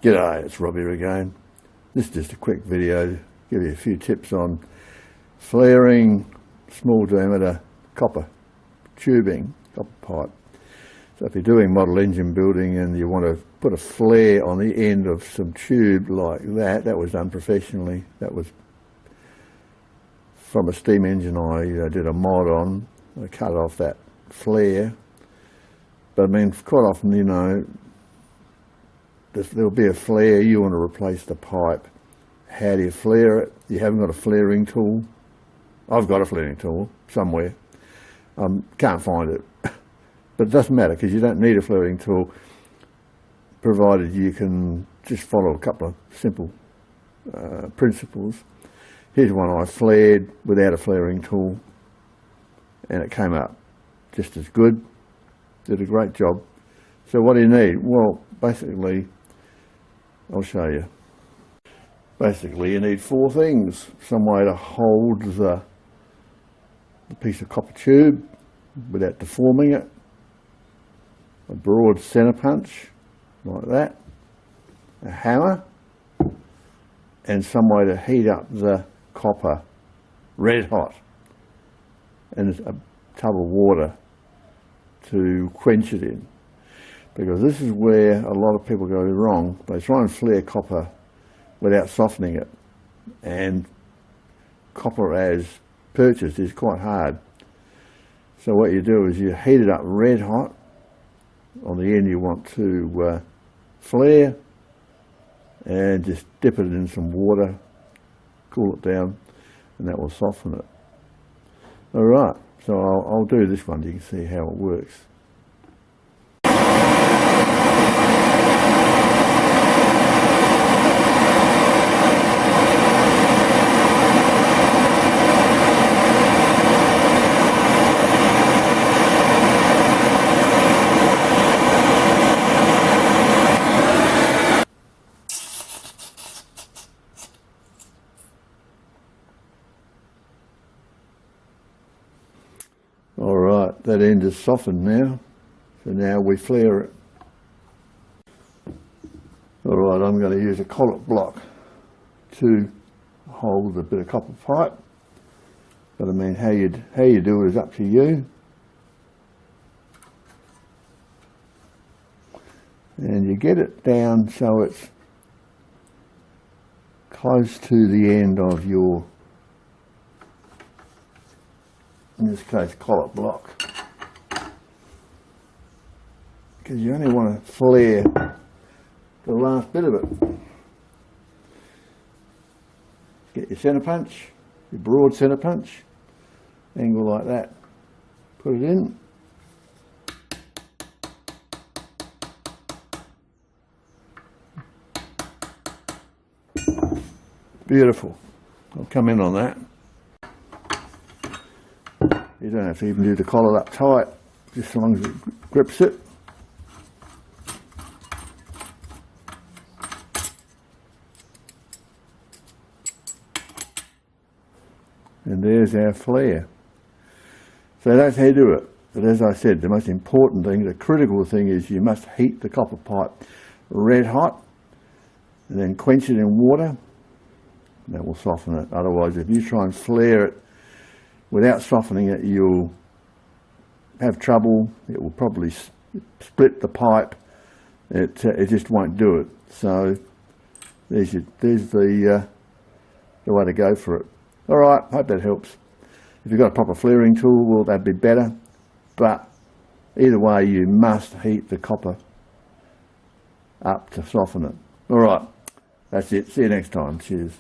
G'day, it's Rob here again. This is just a quick video to give you a few tips on flaring small diameter copper tubing, copper pipe. So if you're doing model engine building and you want to put a flare on the end of some tube like that, that was done professionally. That was from a steam engine I did a mod on. I cut off that flare. But I mean, quite often, there'll be a flare, you want to replace the pipe. How do you flare it? You haven't got a flaring tool. I've got a flaring tool somewhere. Can't find it. But it doesn't matter because you don't need a flaring tool, provided you can just follow a couple of simple principles. Here's one I flared without a flaring tool, and it came up just as good. Did a great job. So what do you need? Well, basically, I'll show you. Basically, you need four things. Some way to hold the piece of copper tube without deforming it. A broad center punch, like that. A hammer. And some way to heat up the copper red hot. And a tub of water to quench it in. Because this is where a lot of people go wrong. They try and flare copper without softening it. And copper as purchased is quite hard. So what you do is you heat it up red hot. On the end you want to flare. And just dip it in some water. Cool it down. And that will soften it. Alright, so I'll do this one. You can see how it works. Alright, that end is softened now, so now we flare it. Alright, I'm going to use a collet block to hold a bit of copper pipe, but I mean how you do it is up to you. And you get it down so it's close to the end of your, in this case, collet block, because you only want to flare the last bit of it. Get your centre punch, your broad centre punch, angle like that, put it in. Beautiful. I'll come in on that. You don't have to even do the collar up tight, just so long as it grips it. And there's our flare. So that's how you do it. But as I said, the most important thing, the critical thing is you must heat the copper pipe red hot and then quench it in water. That will soften it. Otherwise, if you try and flare it without softening it, you'll have trouble. It will probably split the pipe. It just won't do it. So there's the way to go for it. All right, hope that helps. If you've got a proper flaring tool, well, that'd be better. But either way, you must heat the copper up to soften it. All right, that's it. See you next time. Cheers.